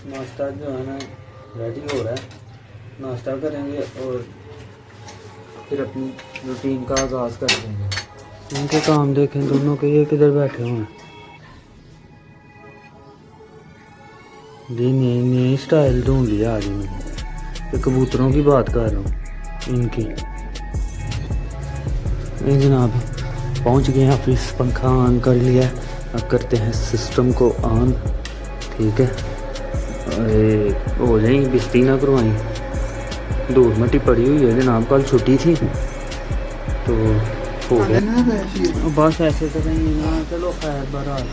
नाश्ता जो है ना रेडी हो रहा है। नाश्ता करेंगे और फिर अपनी रूटीन का आगाज़ कर देंगे। इनके काम देखें दोनों के, ये किधर बैठे हुए हैं। जी नई नई स्टाइल ढूंढ लिया आज मैंने। ये कबूतरों की बात कर रहा हूँ इनकी। ये जनाब पहुँच गए ऑफिस, पंखा ऑन कर लिया। अब करते हैं सिस्टम को ऑन। ठीक है, हो जाए बिस्ती ना करवाई, धूल मिट्टी पड़ी हुई है जनाब, कल छुट्टी थी तो हो गया। बस ऐसे तो नहीं ना, चलो खैर बहरहाल।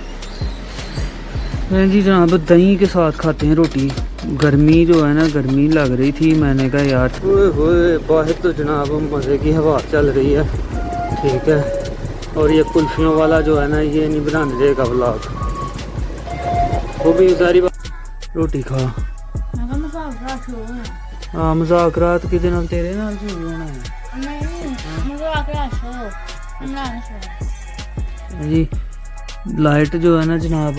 नहीं जी जनाब, दही के साथ खाते हैं रोटी। गर्मी जो है ना, गर्मी लग रही थी, मैंने कहा यार ओए होए बाहर तो जनाब मज़े की हवा चल रही है। ठीक है, और ये कुल्फियों वाला जो है ना, ये नहीं बनाने देगा व्लॉग। वो भी सारी बात रोटी खा। हाँ मजाकरात किदे नाल, तेरे नाल शुरू होना है जी। लाइट जो है ना जनाब,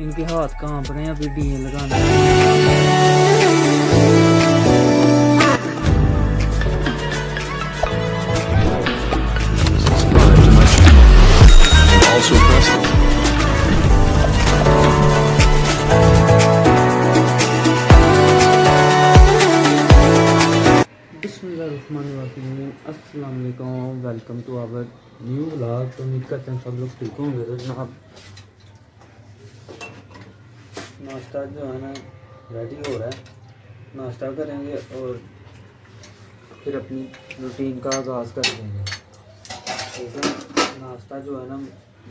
इनके हाथ कांप रहे हैं, अभी डीए लगाने। अस्सलाम वालेकुम, welcome to our new vlog. तो उम्मीद करते हैं सब लोग ठीक होंगे। तो जनाब नाश्ता जो है ना रेडी हो रहा है। नाश्ता करेंगे और फिर अपनी रूटीन का आगाज़ कर देंगे। ठीक है, नाश्ता जो है ना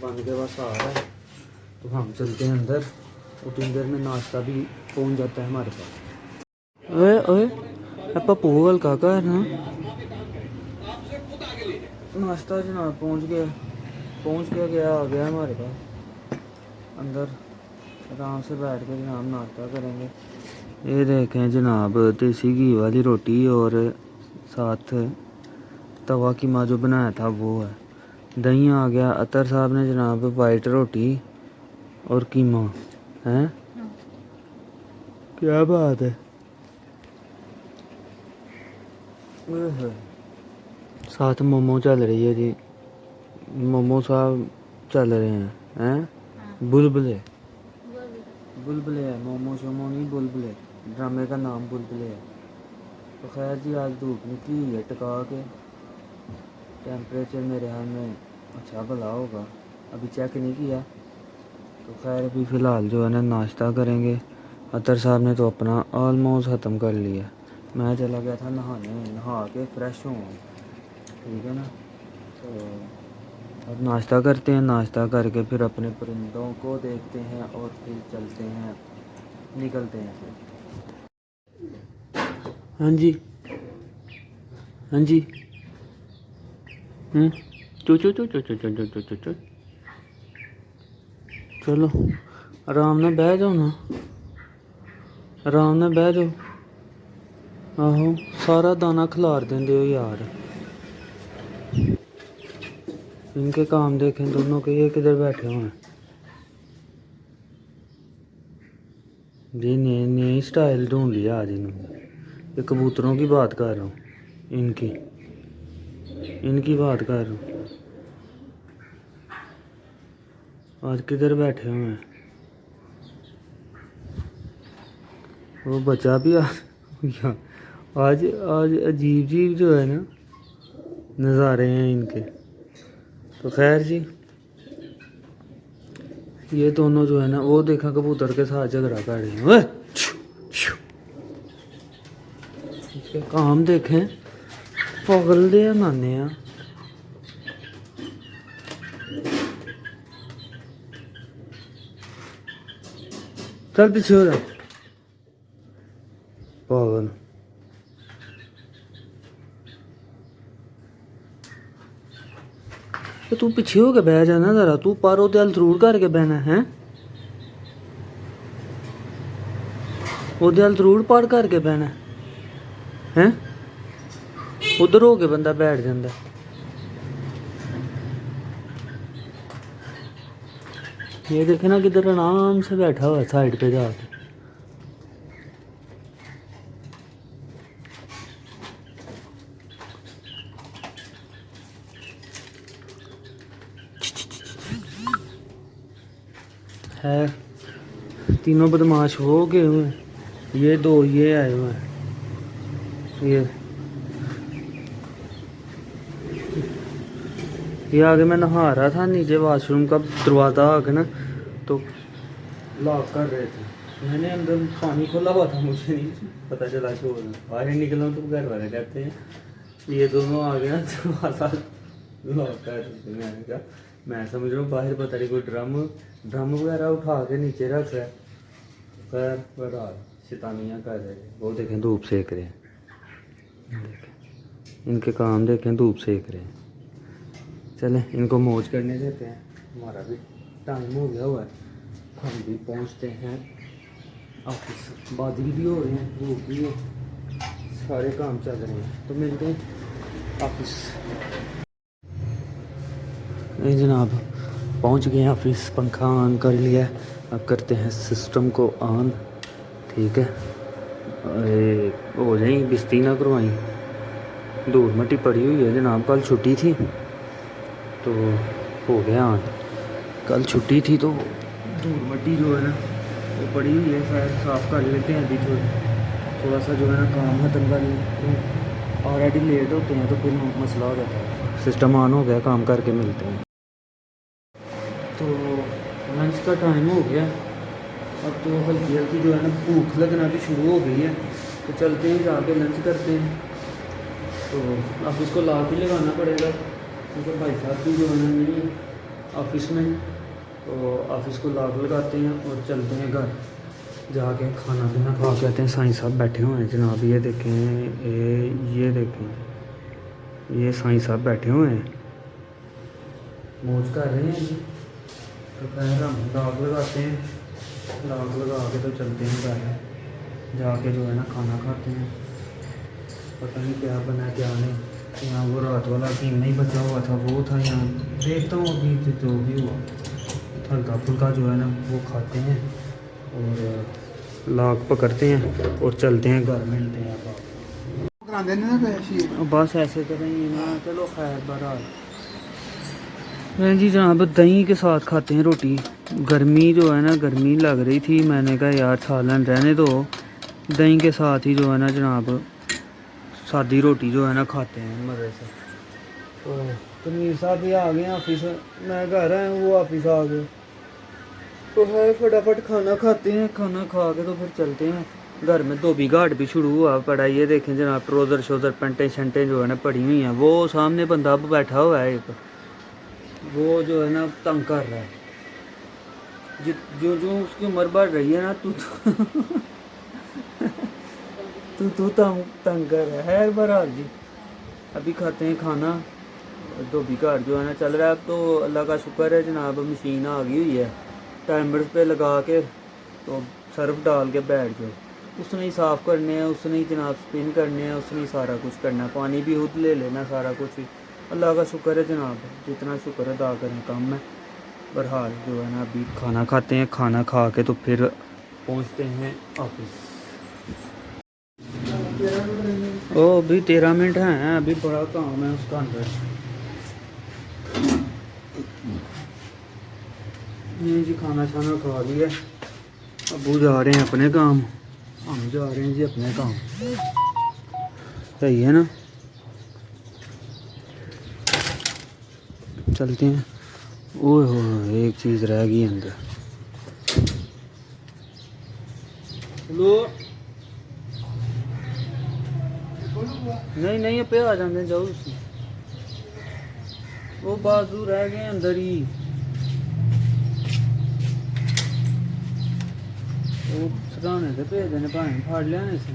बन के बस आ रहा है, तो हम चलते हैं अंदर। उतनी देर में नाश्ता भी पहुंच जाता है हमारे पास। ओए ओए पप्पू हल्का कर ना। नाश्ता जनाब पहुंच गया आ गया हमारे पास। अंदर आराम से बैठ के जनाब नाश्ता करेंगे। ये देखें जनाब, देसी घी वाली रोटी और साथ तवा कीमा जो बनाया था वो है। दही आ गया। अतर साहब ने जनाब वाइट रोटी और कीमा है। क्या बात है। साथ मोमो चल रही है जी, मोमो साहब चल रहे हैं बुलबुले है। मोमो शोमो नहीं, बुलबुले। ड्रामे का नाम बुलबुले है। तो खैर जी, आज धूप निकली हुई है टका के। टेम्परेचर मेरे हाल में अच्छा भला होगा, अभी चेक नहीं किया। तो खैर अभी फ़िलहाल जो है ना नाश्ता करेंगे। अतर साहब ने तो अपना ऑलमोस्ट ख़त्म कर लिया। मैं चला गया था नहाने, नहा के फ्रेश हूँ। ठीक है ना, तो अब नाश्ता करते हैं। नाश्ता करके फिर अपने परिंदों को देखते हैं और फिर चलते हैं, निकलते हैं फिर। हाँ जी हाँ जी। चो चो चो चो चो चो चो चो चो चो। चलो आराम नाल बह जाओ ना, आराम नाल बह जाओ। आहो सारा दाना खिलार देंदे हो यार। इनके काम देखें दोनों के, ये किधर बैठे हुए हैं। जी नई नई स्टाइल ढूंढ लिया आज इन्होंने। ये कबूतरों की बात कर रहा हूँ, इनकी बात कर रहा हूँ। आज किधर बैठे हुए हैं। वो बच्चा भी आज अजीब अजीब जो है ना नज़ारे हैं इनके। तो खैर जी, ये दोनों जो है ना, वो देखा कबूतर के साथ झगड़ा कर रहे हैं। इसके काम देखें, पागल दे नाने हैं। चल पीछे हो जा पागल। तो तू पीछे हो के बह जाना जरा, तू पारो ते जरूर करके बहना है। ओदे हल जरूर पार करके बहना है। उधर हो के बंदा बैठ जाता। ये देखे ना किधर आराम से बैठा हुआ साइड पे जाके। है। तीनों बदमाश हो गए हुए हैं, ये दो ये आए हुए हैं। ये आगे मैं नहा रहा था, नीचे वॉशरूम का दरवाज़ा आके ना तो लॉक कर रहे थे। मैंने अंदर पानी खोला हुआ था, मुझे नहीं पता चला शोर में। बाहर निकला तो घर वाले कहते हैं ये दोनों आ गए ना दरवाज़ा लॉक कर रहे थे। मैंने कहा मैं समझ रहा हूँ बाहर पता नहीं कोई ड्रम वगैरह उठा के नीचे रख रहा है। खैर बहरहाल शैतानियाँ कर रहे थे। वो देखें धूप सेक रहे हैं, इनके काम देखें धूप सेक रहे हैं। चलें इनको मौज करने देते हैं, हमारा भी टाइम हो गया हुआ है, हम भी पहुंचते हैं ऑफिस। बादल भी हो रहे हैं, धूप भी है, सारे काम चल रहे हैं। तो मिलते हैं ऑफिस। नहीं जनाब पहुंच गए हैं ऑफिस, पंखा ऑन कर लिया। अब करते हैं सिस्टम को ऑन। ठीक है, अरे हो जाए बिस्ती ना करवाई, धूल मट्टी पड़ी हुई है जनाब। कल छुट्टी थी तो हो गया ऑन। कल छुट्टी थी तो धूल मट्टी जो है ना वो पड़ी हुई है, शायद साफ़ कर लेते हैं अभी। थोड़ा सा जो है ना काम ख़त्म कर लेते, ऑलरेडी लेट होते हैं तो फिर मसला हो जाता है। सिस्टम ऑन हो गया, काम करके मिलते हैं। तो लंच का टाइम हो गया, अब तो हल्की हल्की जो है ना भूख लगना भी शुरू हो गई है। तो चलते हैं जाके लंच करते हैं। तो ऑफिस को लॉक ही लगाना पड़ेगा क्योंकि भाई साहब भी जो है ना नहीं ऑफिस में। तो ऑफिस को लॉक लगाते हैं और चलते हैं घर, जाके खाना पीना खा के आते हैं। साईं साहब बैठे हुए हैं जनाब, ये देखें, ये देखें, ये साईं साहब बैठे हुए हैं, मौज कर रहे हैं जी। तो फिर हम लॉक लगाते हैं, लॉक लगा के तो चलते हैं घर, जाके जो है ना खाना खाते हैं। पता नहीं क्या बना क्या नहीं। यहाँ वो रात वाला सीन नहीं बचा हुआ था, वो था। यहाँ देखता हूँ अभी जो भी हुआ, हल्का फुल्का जो है ना वो खाते हैं और लॉक पकड़ते हैं और चलते हैं घर, मिलते हैं। बस ऐसे तो नहीं ना, चलो खैर बहरहाल। मैं जी जनाब दही के साथ खाते हैं रोटी। गर्मी जो है ना, गर्मी लग रही थी, मैंने कहा यार सालन रहने दो, दही के साथ ही जो है ना जनाब सादी रोटी जो है ना खाते हैं मज़े से। तो तमीर साहब भी आ गए ऑफिस, मैं घर आया हूँ, वो ऑफिस आ गए। तो है फटाफट खाना खाते हैं, खाना खा के तो फिर चलते हैं घर में। धोबी घाट भी शुरू हुआ पड़ा, ये देखें जनाब ट्रोज़र शोज़र पेंटें शंटें जो है ना पड़ी हुई हैं। वो सामने बंदा बैठा हुआ है एक, वो जो है ना तंग कर रहा है। जो जो उसकी उम्र बढ़ रही है ना तू तंग कर रहा है बहरहाल जी। अभी खाते हैं खाना। धोबी घाट जो है ना चल रहा है। अब तो अल्लाह का शुक्र है जनाब, मशीन आ गई हुई है, टाइमर्स पे लगा के तो सर्फ डाल के बैठ जाओ। उसने ही साफ़ करने हैं, उसने ही जनाब स्पिन करने हैं, उसने ही सारा कुछ करना है, पानी भी खुद ले लेना, सारा कुछ ही अल्लाह का शुक्र है जनाब। जितना शुक्र अदा करें कम है। बहरहाल जो है ना अभी खाना खाते हैं, खाना खा के तो फिर पहुंचते हैं ऑफिस। ओ अभी 13 मिनट हैं, अभी बड़ा काम है उसका अंदर। नहीं जी खाना छाना खा लिया, अबू जा रहे हैं अपने काम, हम जा रहे हैं जी अपने काम। सही है ना, चलते हैं। ओह हो एक चीज़ रह गई अंदर। लो नहीं पे आ जाते जाओ उसमें, वो बाजू रह गए अंदर ही। वो सराने से भेज देने भाई, फाड़ लिया इसे।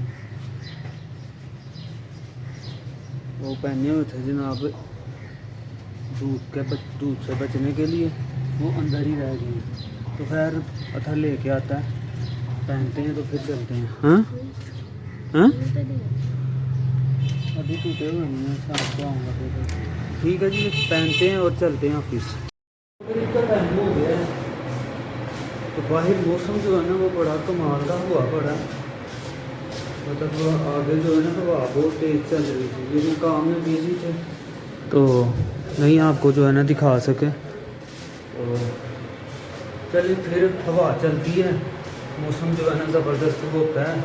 वो पहने हुए थे जनाब दूध से बचने के लिए, वो अंदर ही रह गए। तो खैर अथा लेके आता है, पहनते हैं तो फिर चलते हैं। हाँ हाँ अभी टूटे हुए नहीं हैं, शाम को आऊँगा फिर। ठीक है जी, पहनते हैं और चलते हैं ऑफिस। का टाइम हो गया है तो बाहर मौसम जो है ना वो बड़ा कमाल का हुआ पड़ा, मतलब थोड़ा आगे जो है ना हवा बहुत तेज़ चल रही थी, लेकिन काम में बिजी थे तो नहीं आपको जो है ना दिखा सके। तो चलिए फिर हवा चलती है, मौसम जो है ना ज़बरदस्त होता है,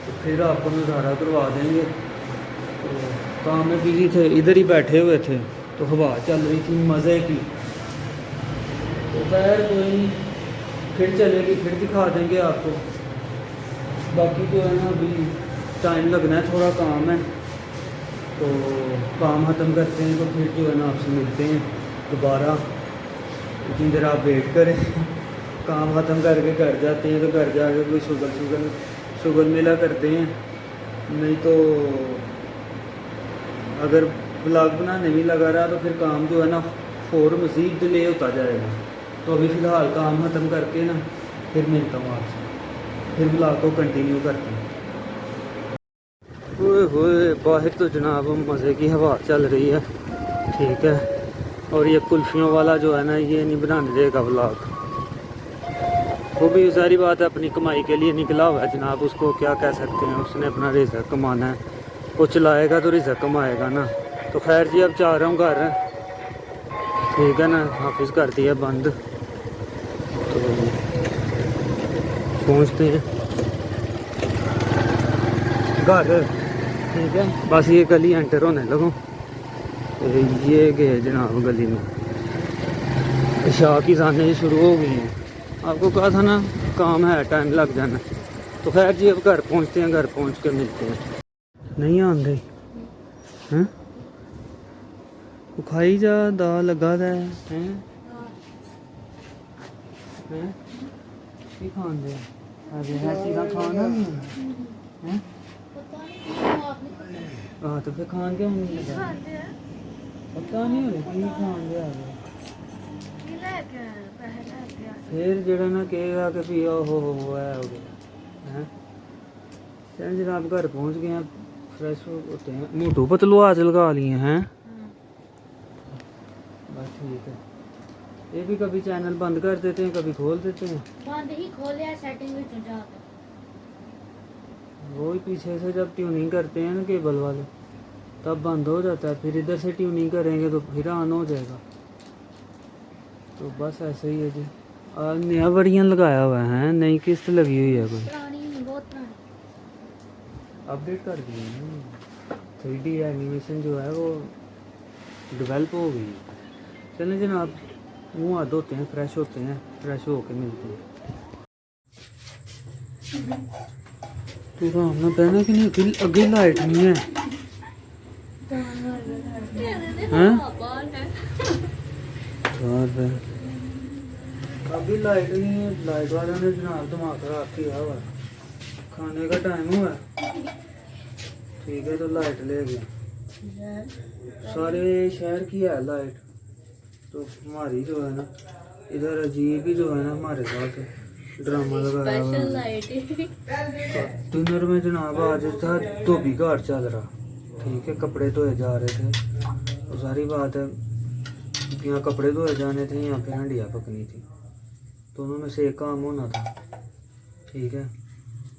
तो फिर आपको नज़ारा करवा देंगे। तो काम में बिजी थे, इधर ही बैठे हुए थे, तो हवा चल रही थी मज़े की। तो खैर कोई नहीं, फिर चलेगी, फिर दिखा देंगे आपको। बाकी जो है ना अभी टाइम लगना है, थोड़ा काम है, तो काम ख़त्म करते हैं तो फिर जो है ना आपसे मिलते हैं दोबारा। इतनी देर आप वेट करें काम ख़त्म करके घर जाते हैं, तो घर जाके कोई शुगर मेला करते हैं। नहीं तो अगर ब्लॉग बनाने में लगा रहा तो फिर काम जो है ना और मज़ीद डिले होता जाएगा। तो अभी फ़िलहाल काम ख़त्म करके ना फिर मिलता हूँ आपसे, फिर ब्लॉग को कंटिन्यू करते हैं। ओए होए, बाहर तो जनाब मज़े की हवा चल रही है, ठीक है। और ये कुल्फ़ियों वाला जो है ना, ये नहीं बनाने देगा व्लॉग। वो भी सारी बात है, अपनी कमाई के लिए निकला हुआ है जनाब, उसको क्या कह सकते हैं, उसने अपना रिज़्क़ कमाना है, वो चलाएगा तो रिज़्क़ कमाएगा ना। तो खैर जी, अब जा रहा हूँ घर, ठीक है ना, ऑफिस कर दिया बंद, तो पहुँचते हैं घर, ठीक है। बस ये गली एंटर होने लगो, ये गए जनाब गली में, इशा की जाने शुरू हो गई हैं। आपको कहा था ना काम है, टाइम लग जाना। तो खैर जी, अब घर पहुंचते हैं, घर पहुंच के मिलते हैं। नहीं आंदे हैं, खाई जा, दा लगा है हैं की खान दे, अरे है चीज़ा खाना नहीं है, तो फिर खान क्यों नहीं लगा, पता नहीं होने की खान दे आ फिर जरा ना कहेगा कि भी ओहो हो है हो गया है। चल जनाब घर पहुंच गए हैं, फ्रेश होते हैं, मोटू पतलू आज लगा लिए हैं। बस ठीक है, ये भी कभी चैनल बंद कर देते हैं, कभी खोल देते हैं। बंद ही खोले सेटिंग में जाकर, वो ही पीछे से जब ट्यूनिंग करते हैं ना केबल वाले, तब बंद हो जाता है, फिर इधर से ट्यूनिंग करेंगे तो फिर ऑन हो जाएगा। तो बस ऐसे ही है जी। नया वर्जन लगाया हुआ है, नई किस्त लगी हुई है कोई, बहुत पुरानी अपडेट कर दिए हैं। 3D एनिमेशन जो है वो डेवलप हो गई है। चलें जनाब, मुँह हाथ धोते हैं, फ्रेश होते हैं, फ्रेश होके मिलते हैं। तो आराम ना पहना कि नहीं, अगे लाइट नहीं है, अभी लाइट नहीं है, लाइट वाले ने जनाब दिमाग खराब किया हुआ। खाने का टाइम हुआ, ठीक है, तो लाइट ले गया, सारे शहर की है लाइट, तो हमारी जो है ना इधर अजीब ही जो है ना हमारे साथ ड्रामा लगाया हुआ है। डिनर में जनाब आज था धोबी घाट चल रहा, ठीक है, कपड़े धोए जा रहे थे, तो सारी बात है यहाँ कपड़े धोए जाने थे, यहाँ पे हंडिया पकनी थी, दोनों में से एक काम होना था, ठीक है।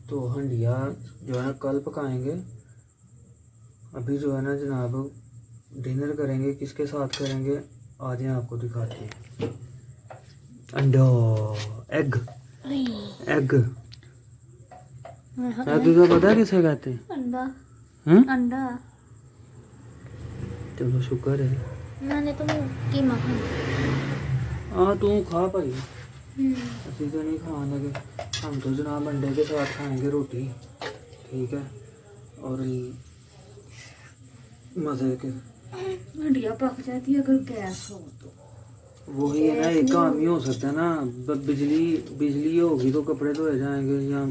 तो हंडिया जो है ना कल पकाएंगे, अभी जो है ना जनाब डिनर करेंगे, किसके साथ करेंगे आज हैं आपको दिखाते हैं। अंडा, एग एग एग का पता है किसे कहते हैं, अंडा अंडा। चलो शुक्र है, मैंने तो कीमा खाया। हाँ तू खा भाई, अभी तो नहीं खाने लगे, हम तो जनाब अंडे के साथ खाएंगे रोटी, ठीक है, और मज़े के। हंडिया पक जाती है अगर गैस हो तो, वही है ना, एक काम ही हो सकता है ना, बिजली होगी तो कपड़े धोए जाएंगे, या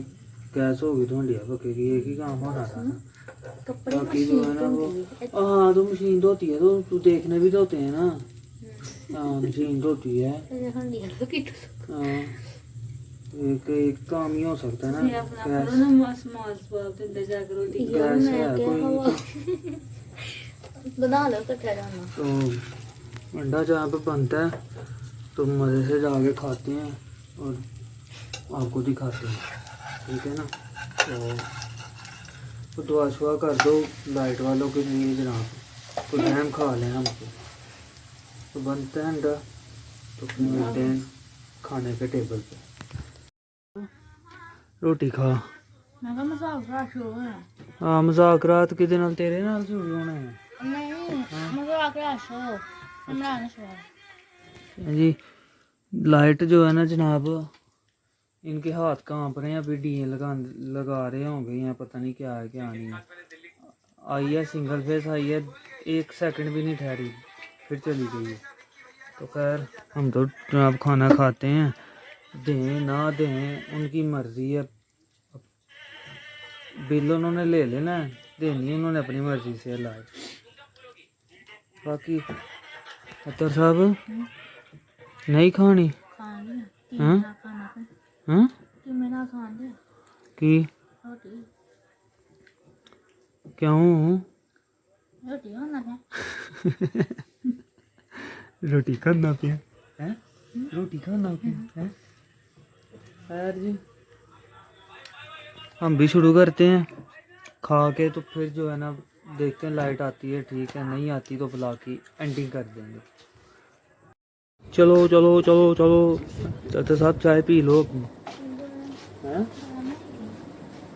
गैस होगी तो हंडिया पकेगी, एक ही काम हो रहा था ना। बाकी जो है ना वो, हाँ तो मशीन धोती है, तो तू देखने भी धोते हैं ना, हाँ मशीन धोती है, हाँ एक काम ही हो सकता है ना, गैस है कोई बना लो कट्ठा जाना। तो अंडा जहाँ पे बनता है तो मज़े से जाके खाते हैं और आपको दिखाते हैं, ठीक है ना। तो दुआ शुआ कर दो लाइट वालों के लिए जनाब, तो डैम खा लें हमको, तो बनता है अंडा, तो फिर मिलते हैं खाने के टेबल पे। रोटी खा। मैं कहा मजाक रहा शुरू है हाँ मजाक रात किदे नाल तेरे नाल शुरू होना है नहीं मजाक रहा शो इमरान शो जी। लाइट जो है ना जनाब, इनके हाथ कांप रहे हैं, अभी डीए लगा रहे होंगे या पता नहीं क्या है क्या नहीं है। आई है सिंगल फेस आई है, 1 सेकंड भी नहीं ठहरी, फिर चली गई है। तो खैर हम तो जनाब खाना खाते हैं, दें ना दें उनकी मर्जी है। बिल उन्होंने ले लेना है, देनी उन्होंने अपनी मर्जी से लाए। बाकी अतर साहब नहीं खानी खानी हाँ खाना पे हाँ कि मैं ना खान दे की रोटी क्यों रोटी होना है रोटी खाना पिया है, रोटी खाना पिया है। खैर जी हम भी शुरू करते हैं खा के, तो फिर जो है ना देखते हैं, लाइट आती है ठीक है, नहीं आती तो बुला की एंडिंग कर देंगे। चलो चलो चलो चलो चाचा साहब चाय पी लो अपनी। हैं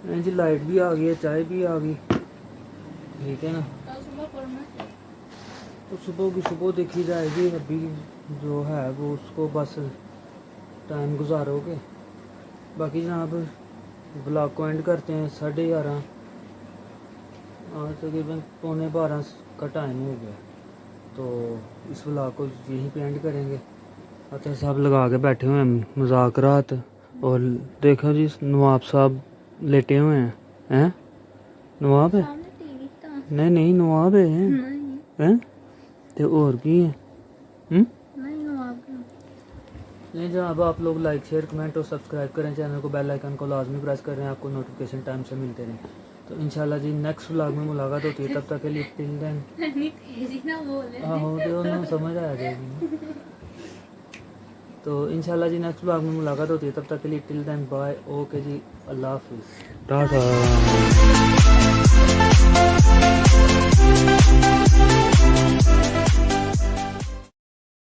नहीं जी लाइट भी आ गई है, चाय भी आ गई, ठीक है ना। तो सुबह की सुबह देखी जाएगी, अभी जो है वो उसको बस टाइम गुजारोगे। बाकी जनाब ब्लॉग को एंड करते हैं 11:30, आज तकरीबन 11:45 का टाइम हो गया, तो इस ब्लॉग को यहीं पे एंड करेंगे। अतर साहब लगा के बैठे हुए हैं मुज़ाकरात, और देखो जी नवाब साहब लेटे हुए हैं। हैं नवाब है? टीवी तो नहीं नहीं नवाब है नहीं हैं तो और की है नहीं नवाब नहीं जनाब। आप लोग लाइक शेयर कमेंट और सब्सक्राइब करें चैनल को, बेल आइकन को लाजमी प्रेस करें, आपको नोटिफिकेशन टाइम से मिलते रहें। तो इंशाल्लाह जी नेक्स्ट व्लॉग में मुलाकात होती है, तब तक के लिए टिल देन नहीं तेजी ना बोले आहो तो उन्हें समझ आ जाएगी। तो इंशाल्लाह जी नेक्स्ट व्लॉग में मुलाकात होती है, तब तक के लिए टिल देन बाय, ओके जी, अल्लाह हाफिज़, टाटा।